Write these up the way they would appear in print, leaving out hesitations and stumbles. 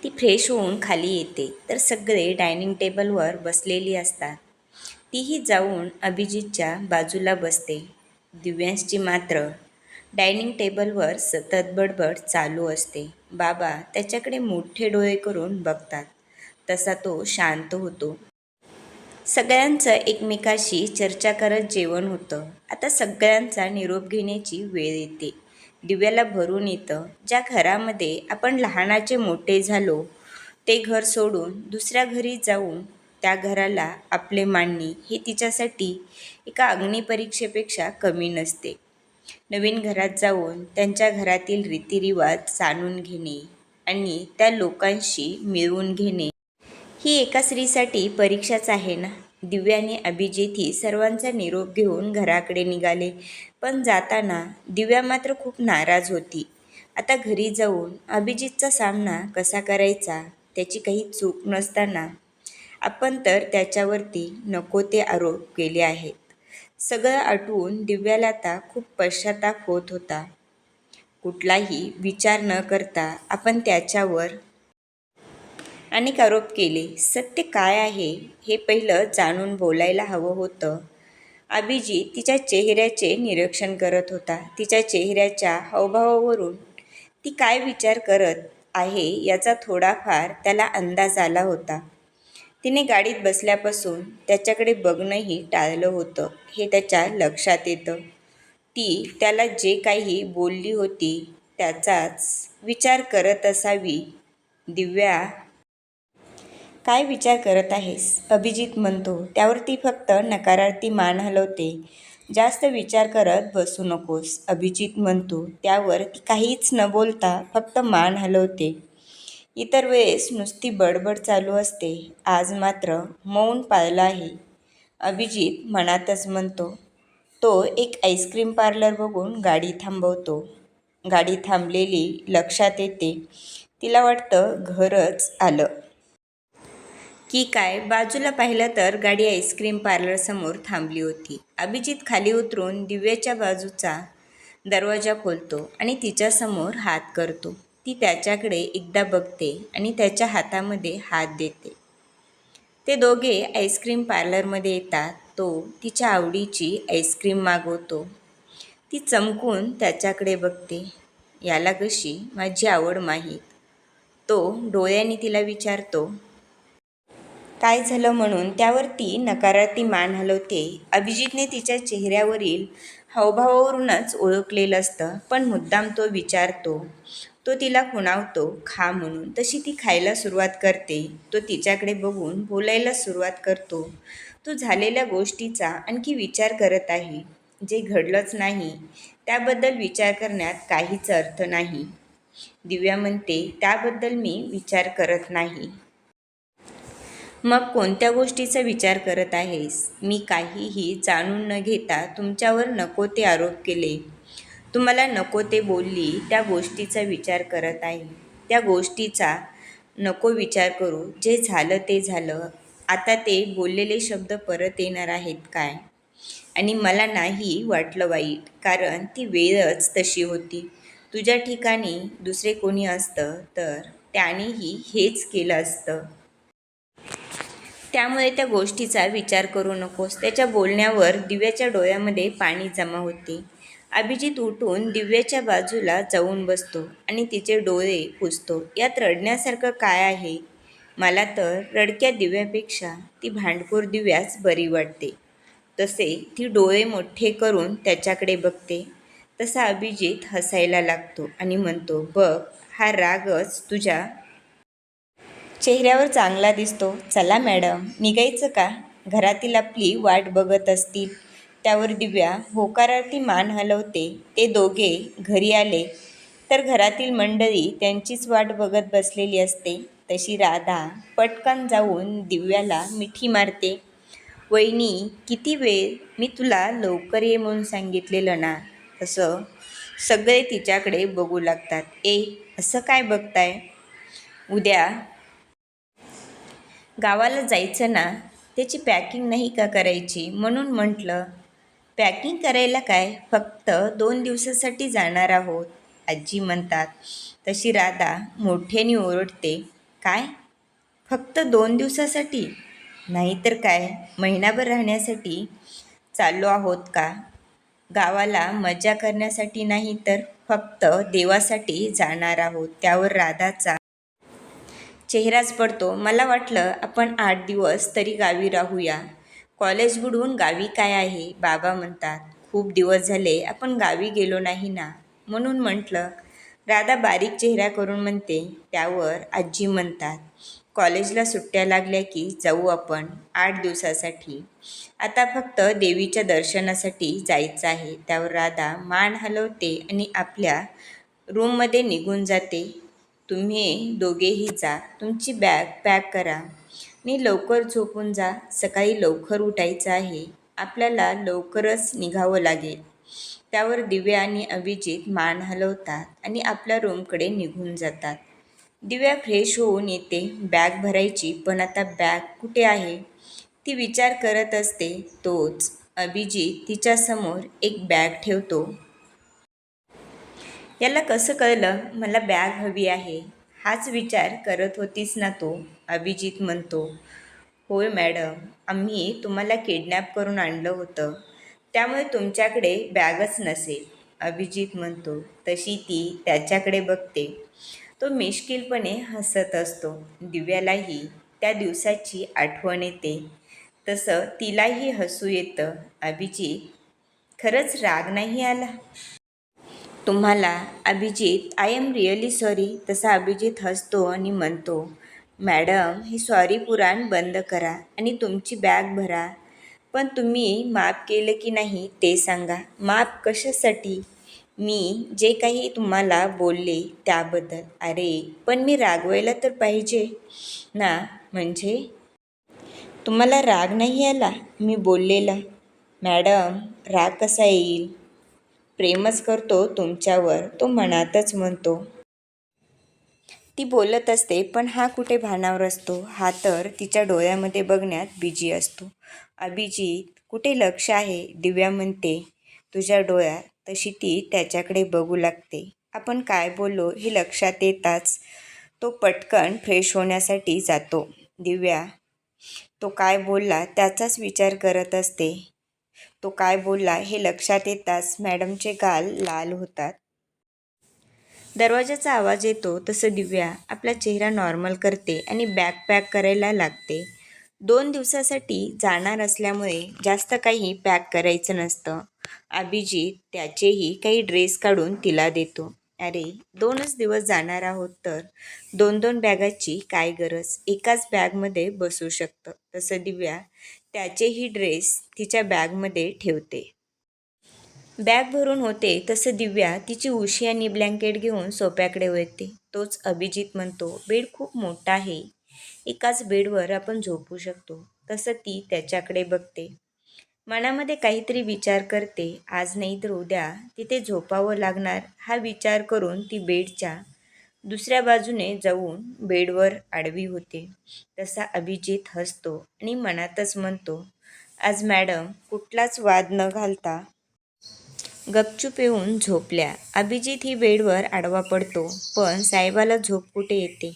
ती फ्रेश होऊन खाली येते तर सगळे डायनिंग टेबलवर बसलेली असतात. तीही जाऊन अभिजितच्या बाजूला बसते. दिव्यांशची मात्र डायनिंग टेबलवर सतत बडबड चालू असते. बाबा त्याच्याकडे मोठे डोळे करून बघतात. तसा तो शांत होतो. सगळ्यांचं एकमेकाशी चर्चा करत जेवण होतं. आता सगळ्यांचा निरोप घेण्याची वेळ येते. दिव्याला भरून येतं. ज्या घरामध्ये आपण लहानाचे मोठे झालो ते घर सोडून दुसऱ्या घरी जाऊन त्या घराला आपले मानणे हे तिच्यासाठी एका अग्निपरीक्षेपेक्षा कमी नसते. नवीन घरात जाऊन त्यांच्या घरातील रीतिरिवाज जाणून घेणे आणि त्या लोकांशी मिळवून घेणे ही एका स्त्रीसाठी परीक्षाच आहे ना. दिव्या आणि अभिजित ही सर्वांचा निरोप घेऊन घराकडे निघाले. पण जाताना दिव्या मात्र खूप नाराज होती. आता घरी जाऊन अभिजितचा सामना कसा करायचा, त्याची काही चूक नसताना आपण तर त्याच्यावरती नको ते आरोप केले आहेत. सगळं आठवून दिव्याला आता खूप पश्चाताप होत होता. कुठलाही विचार न करता आपण त्याच्यावर अनेक आरोप केले. सत्य काय आहे हे पहिलं जाणून बोलायला हवं होतं. अभिजित तिच्या चेहऱ्याचे निरीक्षण करत होता. तिच्या चेहऱ्याच्या हावभावावरून ती काय विचार करत आहे याचा थोडाफार त्याला अंदाज आला होता. तिने गाडीत बसल्यापासून त्याच्याकडे बघणंही टाळलं होतं हे त्याच्या लक्षात येतं. ती त्याला जे काही बोलली होती त्याचाच विचार करत असावी. दिव्या, काय विचार करत आहेस? अभिजित म्हणतो. त्यावर ती फक्त नकारार्थी मान हलवते. जास्त विचार करत बसू नकोस, अभिजित म्हणतो. त्यावर ती काहीच न बोलता फक्त मान हलवते. इतर वेळेस नुसती बडबड चालू असते, आज मात्र मौन पाळलं आहे, अभिजित मनातच म्हणतो. तो एक आईस्क्रीम पार्लर बघून गाडी थांबवतो. गाडी थांबलेली लक्षात येते. तिला वाटतं घरच आलं की काय. बाजूला पाहिलं तर गाडी आईस्क्रीम पार्लरसमोर थांबली होती. अभिजित खाली उतरून दिव्याच्या बाजूचा दरवाजा खोलतो आणि तिच्यासमोर हात करतो. ती त्याच्याकडे एकदा बघते आणि त्याच्या हातामध्ये हात देते. ते दोघे आईस्क्रीम पार्लरमध्ये येतात. तो तिच्या आवडीची आईस्क्रीम मागवतो. ती चमकून त्याच्याकडे बघते. याला कशी माझी आवड माहीत. तो डोळ्यांनी तिला विचारतो, काय झालं म्हणून. त्यावर ती नकारार्थी मान हलवते. अभिजितने तिच्या चेहऱ्यावरील हावभावावरूनच ओळखलेलं असतं, पण मुद्दाम तो विचारतो. तो तिला खुणावतो, खा म्हणून. तशी ती खायला सुरुवात करते. तो तिच्याकडे बघून बोलायला सुरुवात करतो. तो झालेल्या गोष्टीचा आणखी विचार करत आहे. जे घडलंच नाही त्याबद्दल विचार करण्यात काहीच अर्थ नाही. दिव्या म्हणते, त्याबद्दल मी विचार करत नाही. मग कोणत्या गोष्टीचा विचार करत आहेस? मी काहीही जाणून न घेता तुमच्यावर नको ते आरोप केले. तुम्हाला नको ते बोलली, त्या गोष्टीचा विचार करत आहे. त्या गोष्टीचा नको विचार करू. जे झालं ते झालं. आता ते बोललेले शब्द परत येणार आहेत काय? आणि मला नाही वाटलं वाईट, कारण ती वेळच तशी होती. तुझ्या ठिकाणी दुसरे कोणी असतं तर त्यानेही हेच केलं असतं. त्यामुळे त्या गोष्टीचा विचार करू नकोस. त्याच्या बोलण्यावर दिव्याच्या डोळ्यामध्ये पाणी जमा होते. अभिजित उठून दिव्याच्या बाजूला जाऊन बसतो आणि तिचे डोळे पुसतो. यात रडण्यासारखं काय आहे? मला तर रडक्या दिव्यापेक्षा ती भांडखोर दिव्याच बरी वाटते. तसे ती डोळे मोठे करून त्याच्याकडे बघते. तसा अभिजित हसायला लागतो आणि म्हणतो, बघ, हा रागच तुझ्या चेहऱ्यावर चांगला दिसतो. चला मॅडम, निघायचं का? घरातील आपली वाट बघत असतील. त्यावर दिव्या होकारार्थी मान हलवते. ते दोघे घरी आले तर घरातील मंडळी त्यांचीच वाट बघत बसलेली असते. तशी राधा पटकन जाऊन दिव्याला मिठी मारते. वहिनी, किती वेळ? मी तुला लवकर ये म्हणून सांगितलेलं ना. असं सगळे तिच्याकडे बघू लागतात. असं काय बघताय? उद्या गावाला जायचं ना, त्याची पॅकिंग नाही का करायची म्हणून म्हटलं. पॅकिंग करायला काय, फक्त 2 दिवसासाठी जाणार आहोत, आजी म्हणतात. तशी राधा मोठ्याने ओरडते, काय? फक्त 2 दिवसासाठी? नाहीतर काय महिनाभर राहण्यासाठी चाललो आहोत का? गावाला मजा करण्यासाठी नाही तर फक्त देवासाठी जाणार आहोत. त्यावर राधाचा चेहराच पडतो. मला वाटलं आपण 8 दिवस तरी गावी राहूया. कॉलेज बुडवून गावी काय आहे? बाबा म्हणतात. खूप दिवस झाले आपण गावी गेलो नाही ना, म्हणून म्हटलं. राधा बारीक चेहरा करून म्हणते. त्यावर आजी म्हणतात, कॉलेजला सुट्ट्या लागल्या की जाऊ आपण 8 दिवसासाठी. आता फक्त देवीच्या दर्शनासाठी जायचं आहे. त्यावर राधा मान हलवते आणि आपल्या रूममध्ये निघून जाते. तुम्ही दोघेही जा. तुमची बॅग पॅक करा आणि लवकर झोपून जा. सकाळी लवकर उठायचं आहे. आपल्याला लवकरच निघावं लागेल. त्यावर दिव्या आणि अभिजित मान हलवतात आणि आपल्या रूमकडे निघून जातात. दिव्या फ्रेश होऊन येते बॅग भरायची, पण आता बॅग कुठे आहे ती विचार करत असते. तोच अभिजित तिच्यासमोर एक बॅग ठेवतो. याला कसं कळलं मला बॅग हवी आहे? हाच विचार करत होतीस ना तू? अभिजित म्हणतो. होय मॅडम, आम्ही तुम्हाला किडनॅप करून आणलं होतं, त्यामुळे तुमच्याकडे बॅगच नसेल, अभिजित म्हणतो. तशी ती त्याच्याकडे बघते. तो मिश्किलपणे हसत असतो. दिव्यालाही त्या दिवसाची आठवण येते. तसं तिलाही हसू येतं. अभिजित, खरंच राग नाही आला तुम्हाला? Abhijit, I am really sorry. तसा अभिजित हसतो आणि म्हणतो, मॅडम हे सॉरी पुराण बंद करा आणि तुमची बॅग भरा. पण तुम्ही माफ केलं की नाही ते सांगा. माफ कशासाठी? मी जे काही तुम्हाला बोलले त्याबद्दल. अरे पण मी रागवायला तर पाहिजे ना. म्हणजे तुम्हाला राग नाही आला मी बोललेला? मॅडम राग कसा येईल? प्रेमच करतो तुमच्यावर, तो मनातच म्हणतो. ती बोलत असते, पण हा कुठे भानावर असतो. हा तर तिच्या डोळ्यामध्ये बघण्यात बिझी असतो. अभिजित, कुठे लक्ष आहे? दिव्या म्हणते. तुझ्या डोळ्यात. तशी ती त्याच्याकडे बघू लागते. आपण काय बोललो हे लक्षात येताच तो पटकन फ्रेश होण्यासाठी जातो. दिव्या तो काय बोलला त्याचाच विचार करत असते. तो काय बोलला हे लक्षात येताच मॅडमचे गाल लाल होतात. दरवाजाचा आवाज येतो तसं दिव्या आपला चेहरा नॉर्मल करते आणि बॅग पॅक करायला लागते. 2 दिवसासाठी जाणार असल्यामुळे जास्त काही पॅक करायचं नसतं. अभिजित त्याचेही काही ड्रेस काढून तिला देतो. अरे 2च दिवस जाणार आहोत तर 2-2 बॅगाची काय गरज? एकाच बॅगमध्ये बसू शकतं. तसं दिव्या त्याचेही ड्रेस तिच्या बॅगमध्ये ठेवते. बॅग भरून होते तसं दिव्या तिची उशी आणि ब्लँकेट घेऊन सोफ्याकडे वळते. तोच अभिजित म्हणतो, बेड खूप मोठा आहे. एकाच बेडवर आपण झोपू शकतो. तसं ती त्याच्याकडे बघते. मनामध्ये काहीतरी विचार करते. आज नाही तर उद्या तिथे झोपावं लागणार हा विचार करून ती बेडच्या दुसऱ्या बाजूने जाऊन बेडवर आडवी होते. तसा अभिजित हसतो आणि मनातच म्हणतो, आज मॅडम कुठलाच वाद न घालता गपचूप येऊन झोपल्या. अभिजित ही बेडवर आडवा पडतो, पण साहेबाला झोप कुठे येते.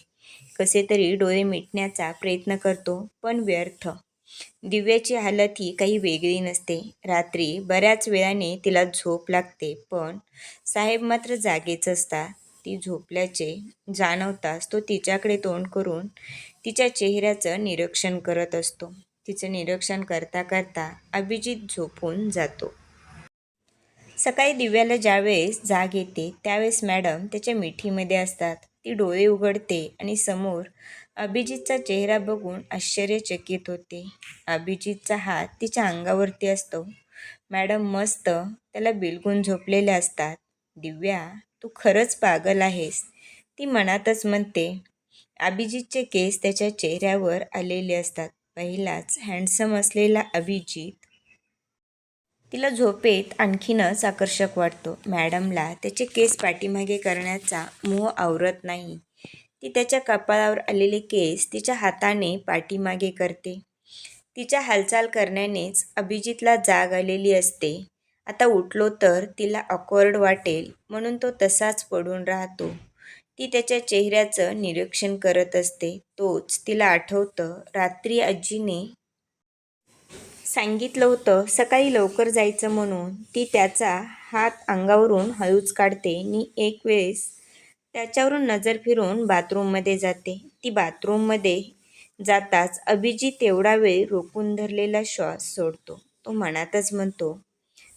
कसे तरी डोळे मिटण्याचा प्रयत्न करतो, पण व्यर्थ. दिव्याची हालत ही काही वेगळी नसते. रात्री बऱ्याच वेळाने तिला झोप लागते, पण साहेब मात्र जागेच असतात. ती झोपल्याचे जाणवताच तो तिच्याकडे तोंड करून तिच्या चेहऱ्याचं निरीक्षण करत असतो. तिचं निरीक्षण करता करता अभिजित झोपून जातो. सकाळी दिव्याला ज्यावेळेस जाग येते त्यावेळेस मॅडम त्याच्या मिठीमध्ये असतात. ती डोळे उघडते आणि समोर अभिजितचा चेहरा बघून आश्चर्यचकित होते. अभिजितचा हात तिच्या अंगावरती असतो. मॅडम मस्त त्याला बिलगून झोपलेले असतात. दिव्या, तू खरंच पागल आहेस, ती मनातच म्हणते. अभिजितचे केस त्याच्या चेहऱ्यावर आलेले असतात. पहिलाच हँडसम असलेला अभिजित तिला झोपेत आणखीनच आकर्षक वाटतो. मॅडमला त्याचे केस पाठीमागे करण्याचा मोह आवरत नाही. ती त्याच्या कपाळावर आलेले केस तिच्या हाताने पाठीमागे करते. तिच्या हालचाल करण्यानेच अभिजितला जाग आलेली असते. आता उठलो तर तिला ऑकवर्ड वाटेल म्हणून तो तसाच पडून राहतो. ती त्याच्या चेहऱ्याचं निरीक्षण करत असते. तोच तिला आठवतं, रात्री आजीने सांगितलं होतं सकाळी लवकर जायचं म्हणून. ती त्याचा हात अंगावरून हळूच काढते आणि एक वेळेस त्याच्यावरून नजर फिरून बाथरूममध्ये जाते. ती बाथरूममध्ये जाताच अभिजित एवढा वेळ रोखून धरलेला श्वास सोडतो. तो मनातच म्हणतो,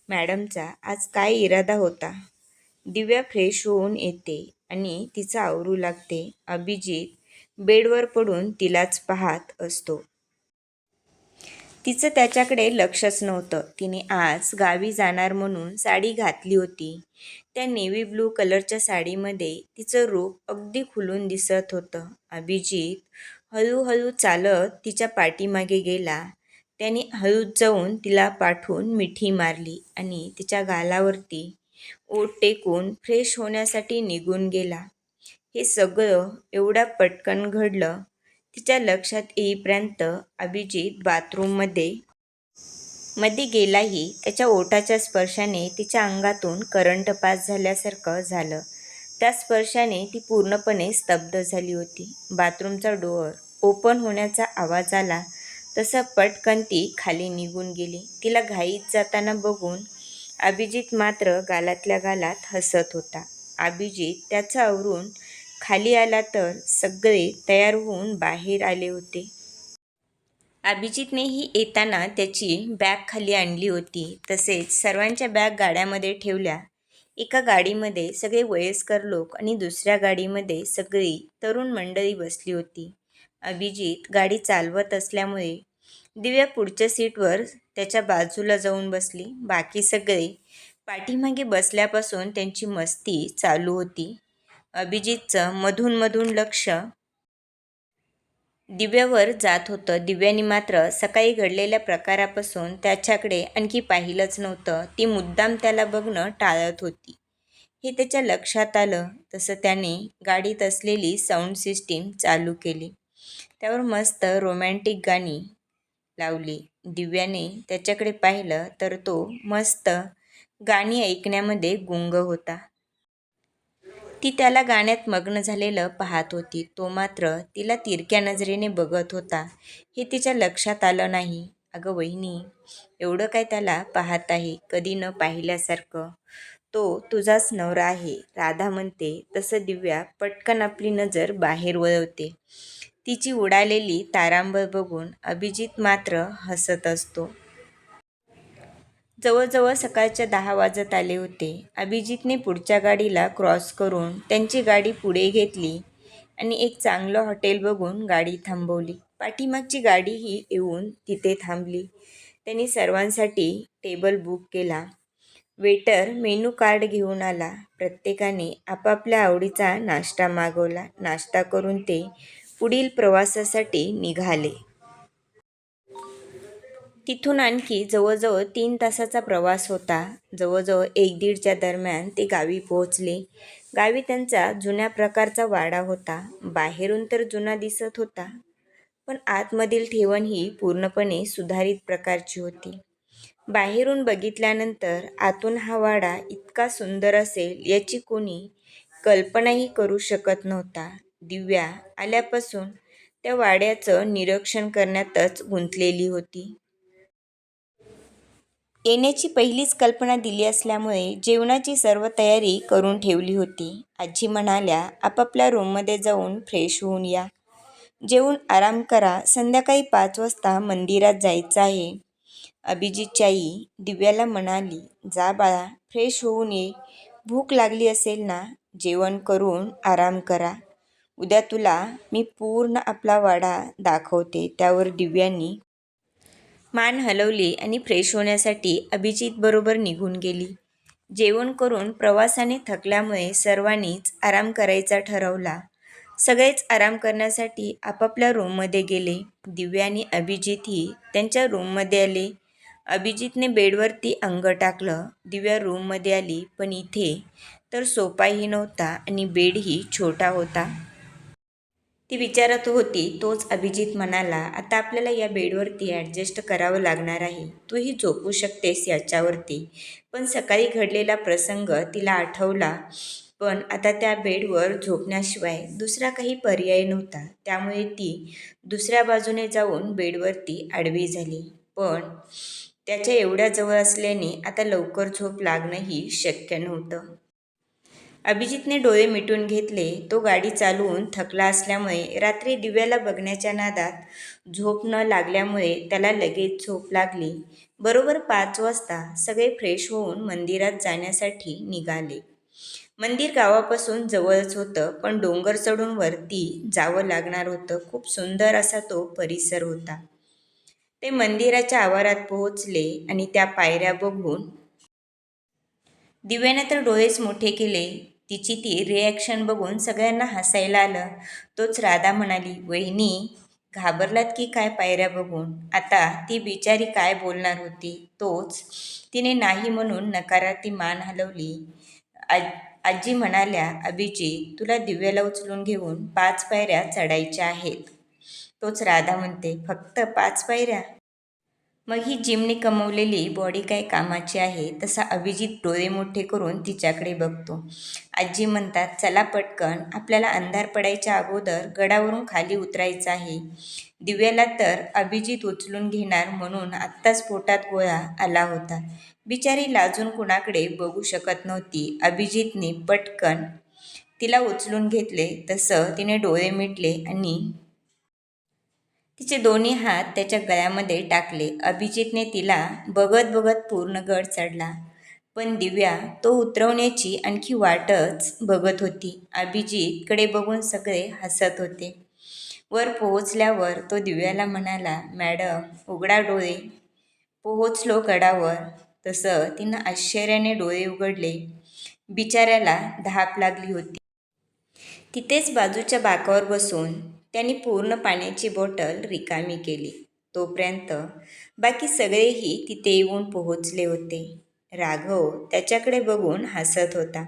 मॅडमचा आज काय इरादा होता. दिव्या फ्रेश होऊन येते आणि तिचं आवरू लागते. अभिजित बेडवर पडून तिलाच पाहत असतो. तिचं त्याच्याकडे लक्षच नव्हतं. तिने आज गावी जाणार म्हणून साडी घातली होती. त्या नेव्ही ब्लू कलरच्या साडीमध्ये तिचं रूप अगदी खुलून दिसत होतं. अभिजित हळूहळू चालत तिच्या पाठीमागे गेला. त्याने हळूच जाऊन तिला पाठवून मिठी मारली आणि तिच्या गालावरती ओठ टेकून फ्रेश होण्यासाठी निघून गेला. हे सगळं एवढ्या पटकन घडलं. तिच्या लक्षात येईपर्यंत अभिजित बाथरूममध्ये गेलाही. त्याच्या ओठाच्या स्पर्शाने तिच्या अंगातून करंट पास झाल्यासारखं झालं. त्या स्पर्शाने ती पूर्णपणे स्तब्ध झाली होती. बाथरूमचा डोअर ओपन होण्याचा आवाज आला तसं पटकन ती खाली निघून गेली. तिला घाईत जाताना बघून अभिजित मात्र गालातल्या गालात हसत होता. अभिजित त्याचं आवरून खाली आला तर सगळे तयार होऊन बाहेर आले होते. अभिजितनेही येताना त्याची बॅग खाली आणली होती. तसेच सर्वांच्या बॅग गाड्यामध्ये ठेवल्या. एका गाडीमध्ये सगळे वयस्कर लोक आणि दुसऱ्या गाडीमध्ये सगळी तरुण मंडळी बसली होती. अभिजित गाडी चालवत असल्यामुळे दिव्या पुढच्या सीटवर त्याच्या बाजूला जाऊन बसली. बाकी सगळे पाठीमागे बसल्यापासून त्यांची मस्ती चालू होती. अभिजितचं मधून लक्ष दिव्यावर जात होतं. दिव्याने मात्र सकाळी घडलेल्या प्रकारापासून त्याच्याकडे आणखी पाहिलंच नव्हतं. ती मुद्दाम त्याला बघणं टाळत होती हे त्याच्या लक्षात आलं. तसं त्याने गाडीत असलेली साऊंड सिस्टीम चालू केली. त्यावर मस्त रोमॅन्टिक गाणी लावली. दिव्याने त्याच्याकडे पाहिलं तर तो मस्त गाणी ऐकण्यामध्ये गुंग होता. ती त्याला गाण्यात मग्न झालेलं पाहत होती. तो मात्र तिला तिरक्या नजरेने बघत होता हे तिच्या लक्षात आलं नाही. अगं वहिनी, एवढं काय त्याला पाहत आहे कधी न पाहिल्यासारखं. तो तुझाच नवरा आहे, राधा म्हणते. तसं दिव्या पटकन आपली नजर बाहेर वळवते. तिची उडालेली तारांबळ बघून अभिजित मात्र हसत असतो. जवळजवळ सकाळच्या 10 वाजत आले होते. अभिजितने पुढच्या गाडीला क्रॉस करून त्यांची गाडी पुढे घेतली आणि एक चांगलं हॉटेल बघून गाडी थांबवली. पाठीमागची गाडीही येऊन तिथे थांबली. त्यांनी सर्वांसाठी टेबल बुक केला. वेटर मेनू कार्ड घेऊन आला. प्रत्येकाने आपापल्या आवडीचा नाश्ता मागवला. नाश्ता करून ते पुढील प्रवासासाठी निघाले. तिथून आणखी जवळजवळ 3 तासाचा प्रवास होता. जवळजवळ 1-1:30च्या दरम्यान ते गावी पोहोचले. गावी त्यांचा जुन्या प्रकारचा वाडा होता. बाहेरून तर जुना दिसत होता, पण आतमधील ठेवण ही पूर्णपणे सुधारित प्रकारची होती. बाहेरून बघितल्यानंतर आतून हा वाडा इतका सुंदर असेल याची कोणी कल्पनाही करू शकत नव्हता. दिव्या आल्यापासून त्या वाड्याचं निरीक्षण करण्यातच गुंतलेली होती. येण्याची पहिलीच कल्पना दिली असल्यामुळे जेवणाची सर्व तयारी करून ठेवली होती. आजी म्हणाल्या, आपापल्या रूममध्ये जाऊन फ्रेश होऊन या, जेवून आराम करा, संध्याकाळी 5 वाजता मंदिरात जायचं आहे. अभिजितची आई दिव्याला म्हणाली, जा बाळा, फ्रेश होऊन ये. भूक लागली असेल ना, जेवण करून आराम करा. उद्या तुला मी पूर्ण आपला वाडा दाखवते. त्यावर दिव्यानी मान हलवली आणि फ्रेश होण्यासाठी अभिजित बरोबर निघून गेली. जेवण करून प्रवासाने थकल्यामुळे सर्वांनीच आराम करायचा ठरवला. सगळेच आराम करण्यासाठी आपापल्या रूममध्ये गेले. दिव्या आणि अभिजितही त्यांच्या रूममध्ये आले. अभिजितने बेडवरती अंग टाकलं. दिव्या रूममध्ये आली, पण इथे तर सोफाही नव्हता आणि बेडही छोटा होता. ती विचारत होती. तोच अभिजित म्हणाला, आता आपल्याला या बेडवरती ॲडजस्ट करावं लागणार आहे. तूही झोपू शकतेस याच्यावरती. पण सकाळी घडलेला प्रसंग तिला आठवला. पण आता त्या बेडवर झोपण्याशिवाय दुसरा काही पर्याय नव्हता. त्यामुळे ती दुसऱ्या बाजूने जाऊन बेडवरती आडवी झाली. पण त्याच्या एवढ्या जवळ असल्याने आता लवकर झोप लागणंही शक्य नव्हतं. अभिजितने डोळे मिटून घेतले. तो गाडी चालवून थकला असल्यामुळे रात्री दिव्याला बघण्याच्या नादात झोप न लागल्यामुळे त्याला लगेच झोप लागली. बरोबर 5 वाजता सगळे फ्रेश होऊन मंदिरात जाण्यासाठी निघाले. मंदिर गावापासून जवळच होतं, पण डोंगर चढून वरती जावं लागणार होतं. खूप सुंदर असा तो परिसर होता. ते मंदिराच्या आवारात पोहोचले आणि त्या पायऱ्या बघून दिव्याने तर डोळेच मोठे केले. तिची ती रिॲक्शन बघून सगळ्यांना हसायला आलं. तोच राधा म्हणाली, "वहिनी, घाबरलात की काय पायऱ्या बघून?" आता ती बिचारी काय बोलणार होती. तोच तिने नाही म्हणून नकारार्थी मान हलवली. आजी म्हणाल्या, "अभिजित, तुला दिव्याला उचलून घेऊन 5 पायऱ्या चढायच्या आहेत." तोच राधा म्हणते, "फक्त 5 पायऱ्या?" मग ही जिमने कमवलेली बॉडी काय कामाची आहे? तसा अभिजित डोळे मोठे करून तिच्याकडे बघतो. आजी म्हणतात, "चला पटकन, आपल्याला अंधार पडायच्या अगोदर गडावरून खाली उतरायचं आहे." दिव्याला तर अभिजित उचलून घेणार म्हणून आत्ताच पोटात गोळा आला होता. बिचारी लाजून कुणाकडे बघू शकत नव्हती. अभिजितने पटकन तिला उचलून घेतले. तसं तिने डोळे मिटले आणि तिचे दोन्ही हात त्याच्या गळ्यामध्ये टाकले. अभिजितने तिला बघत बघत पूर्ण गड चढला. पण दिव्या तो उतरवण्याची आणखी वाटच बघत होती. अभिजितकडे बघून सगळे हसत होते. वर पोहोचल्यावर तो दिव्याला म्हणाला, "मॅडम, उघडा डोळे." पोहोचलो गडावर तसं तिनं आश्चर्याने डोळे उघडले. बिचाऱ्याला धाप लागली होती. तिथेच बाजूच्या बाकावर बसून त्यांनी पूर्ण पाण्याची बॉटल रिकामी केली. तोपर्यंत बाकी सगळेही तिथे येऊन पोहोचले होते. राघव त्याच्याकडे बघून हसत होता.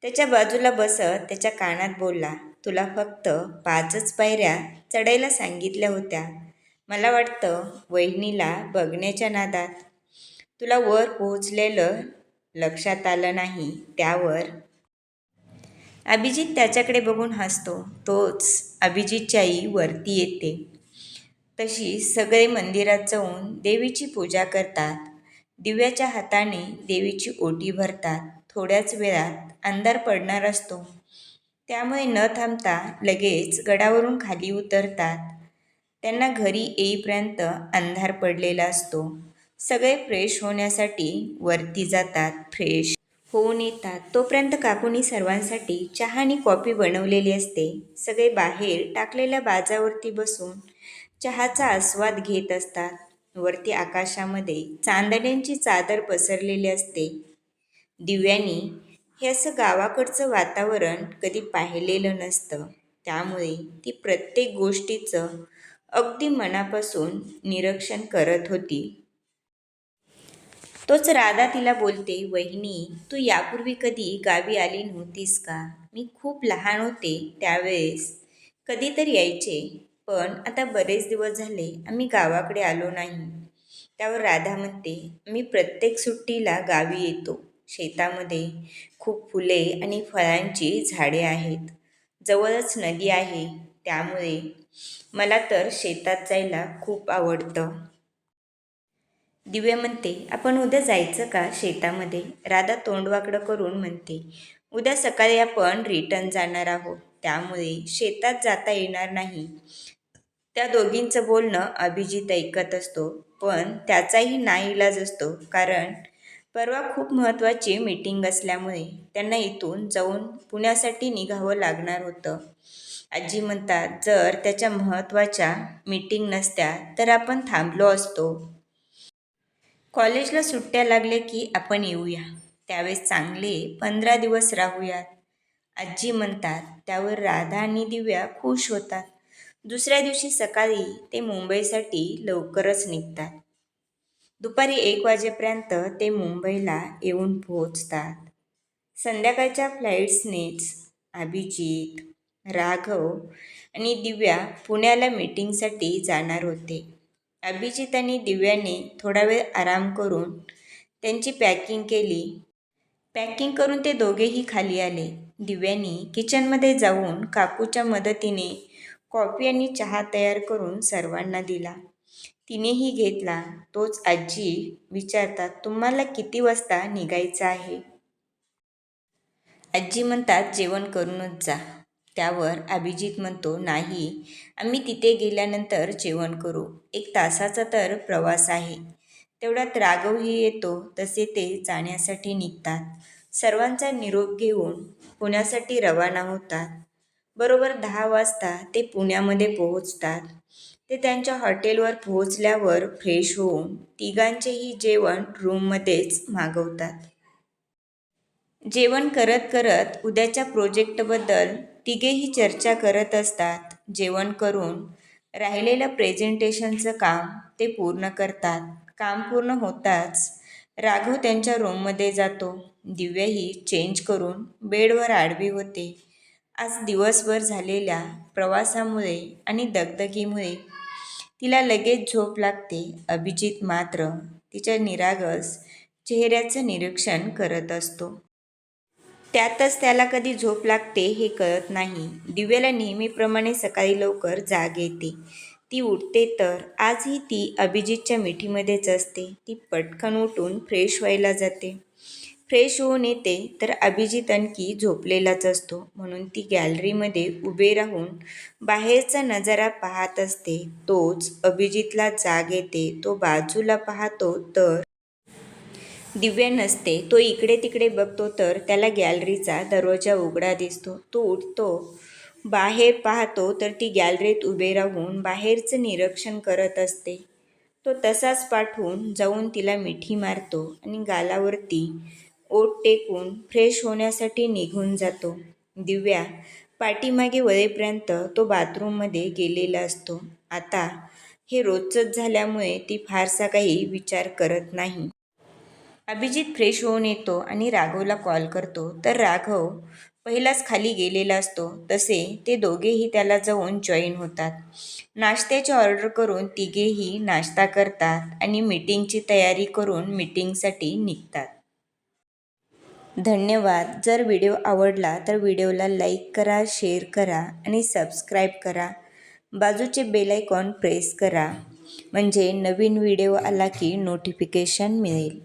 त्याच्या बाजूला बसत त्याच्या कानात बोलला, "तुला फक्त 5च पायऱ्या चढायला सांगितल्या होत्या. मला वाटतं वहिनीला बघण्याच्या नादात तुला वर पोहोचलेलं लक्षात आलं नाही." त्यावर अभिजित त्याच्याकडे बघून हसतो. तोच अभिजितची आई वरती येते. तशी सगळे मंदिरात जाऊन देवीची पूजा करतात. दिव्याच्या हाताने देवीची ओटी भरतात. थोड्याच वेळात अंधार पडणार असतो. त्यामुळे न थांबता लगेच गडावरून खाली उतरतात. त्यांना घरी येईपर्यंत अंधार पडलेला असतो. सगळे फ्रेश होण्यासाठी वरती जातात. फ्रेश होऊन येतात. तोपर्यंत काकूनी सर्वांसाठी चहा आणि कॉफी बनवलेली असते. सगळे बाहेर टाकलेल्या बाजावरती बसून चहाचा आस्वाद घेत असतात. वरती आकाशामध्ये चांदण्यांची चादर पसरलेली असते. दिव्यानी हे असं गावाकडचं वातावरण कधी पाहिलेलं नसतं. त्यामुळे ती प्रत्येक गोष्टीचं अगदी मनापासून निरीक्षण करत होती. तोच राधा तिला बोलते, "वहिनी, तू यापूर्वी कधी गावी आली नव्हतीस का? मी खूप लहान होते त्यावेळेस कधीतरी यायचे, पण आता बरेच दिवस झाले आम्ही गावाकडे आलो नाही." त्यावर राधा म्हणते, "मी प्रत्येक सुट्टीला गावी येतो. शेतामध्ये खूप फुले आणि फळांची झाडे आहेत. जवळच नदी आहे. त्यामुळे मला तर शेतात जायला खूप आवडतं." दिव्या म्हणते, "आपण उद्या जायचं का शेतामध्ये?" राधा तोंडवाकडं करून म्हणते, "उद्या सकाळी आपण रिटर्न जाणार आहोत. त्यामुळे शेतात जाता येणार नाही." त्या दोघींचं बोलणं अभिजित ऐकत असतो. पण त्याचाही नाईलाज असतो. कारण परवा खूप महत्त्वाची मीटिंग असल्यामुळे त्यांना इथून जाऊन पुण्यासाठी निघावं लागणार होतं. आजी म्हणतात, "जर त्याच्या महत्त्वाच्या मीटिंग नसत्या तर आपण थांबलो असतो. कॉलेजला सुट्ट्या लागल्या की आपण येऊया. त्यावेळेस चांगले 15 दिवस राहूयात." आजी म्हणतात. त्यावर राधा आणि दिव्या खुश होतात. दुसऱ्या दिवशी सकाळी ते मुंबईसाठी लवकरच निघतात. दुपारी 1 वाजेपर्यंत ते मुंबईला येऊन पोहोचतात. संध्याकाळच्या फ्लाईट्सनेच अभिजित, राघव आणि दिव्या पुण्याला मीटिंगसाठी जाणार होते. अभिजित आणि दिव्याने थोडा वेळ आराम करून त्यांची पॅकिंग केली. पॅकिंग करून ते दोघेही खाली आले. दिव्यानी किचनमध्ये जाऊन काकूच्या मदतीने कॉफी आणि चहा तयार करून सर्वांना दिला. तिनेही घेतला. तोच आजी विचारतात, तुम्हाला किती वाजता निघायचं आहे? आजी म्हणतात, जेवण करूनच जा. त्यावर अभिजित म्हणतो, नाही, आम्ही तिथे गेल्यानंतर जेवण करू. 1 तासाचा तर प्रवास आहे. तेवढ्यात राघवही येतो. तसे ते जाण्यासाठी निघतात. सर्वांचा निरोप घेऊन पुण्यासाठी रवाना होतात. बरोबर 10 वाजता ते पुण्यामध्ये पोहोचतात. ते त्यांच्या हॉटेलवर पोहोचल्यावर फ्रेश होऊन तिघांचेही जेवण रूममध्येच मागवतात. जेवण करत करत उद्याच्या प्रोजेक्टबद्दल तिघेही चर्चा करत असतात. जेवण करून राहिलेलं प्रेझेंटेशनचं काम ते पूर्ण करतात. काम पूर्ण होताच राघव त्यांच्या रूममध्ये जातो. दिव्याही चेंज करून बेडवर आडवी होते. आज दिवसभर झालेल्या प्रवासामुळे आणि दगदगीमुळे तिला लगेच झोप लागते. अभिजित मात्र तिच्या निरागस चेहऱ्याचं निरीक्षण करत असतो. त्यातच त्याला कधी झोप लागते हे कळत नाही. दिव्याला नेहमीप्रमाणे सकाळी लवकर जाग येते. ती उठते तर आजही ती अभिजितच्या मिठीमध्येच असते. ती पटकन उठून फ्रेश व्हायला जाते. फ्रेश होऊन येते तर अभिजित आणखी झोपलेलाच असतो. म्हणून ती गॅलरीमध्ये उभे राहून बाहेरचा नजारा पाहत असते. तोच अभिजितला जाग येते. तो बाजूला पाहतो तर दिव्या नसते. तो इकडे तिकडे बघतो तर त्याला गॅलरीचा दरवाजा उघडा दिसतो. तो उठतो. बाहेर पाहतो तर ती गॅलरीत उभे राहून बाहेरचं निरीक्षण करत असते. तो तसाच पाठवून जाऊन तिला मिठी मारतो आणि गालावरती ओठ टेकून फ्रेश होण्यासाठी निघून जातो. दिव्या पाठीमागे वळेपर्यंत तो बाथरूममध्ये गेलेला असतो. आता हे रोजचंच झाल्यामुळे ती फारसा काही विचार करत नाही. अभिजित फ्रेश होऊन येतो आणि राघवला कॉल करतो तर राघव पहिलाच खाली गेलेला असतो. तसे ते दोघेही त्याला जाऊन जॉईन होतात. नाश्त्याची ऑर्डर करून तिघेही नाश्ता करतात आणि मीटिंगची तयारी करून मीटिंगसाठी निघतात. धन्यवाद. जर व्हिडिओ आवडला तर व्हिडिओला लाईक करा, शेअर करा आणि सबस्क्राईब करा. बाजूचे बेल आयकॉन प्रेस करा म्हणजे नवीन व्हिडिओ आला की नोटिफिकेशन मिळेल.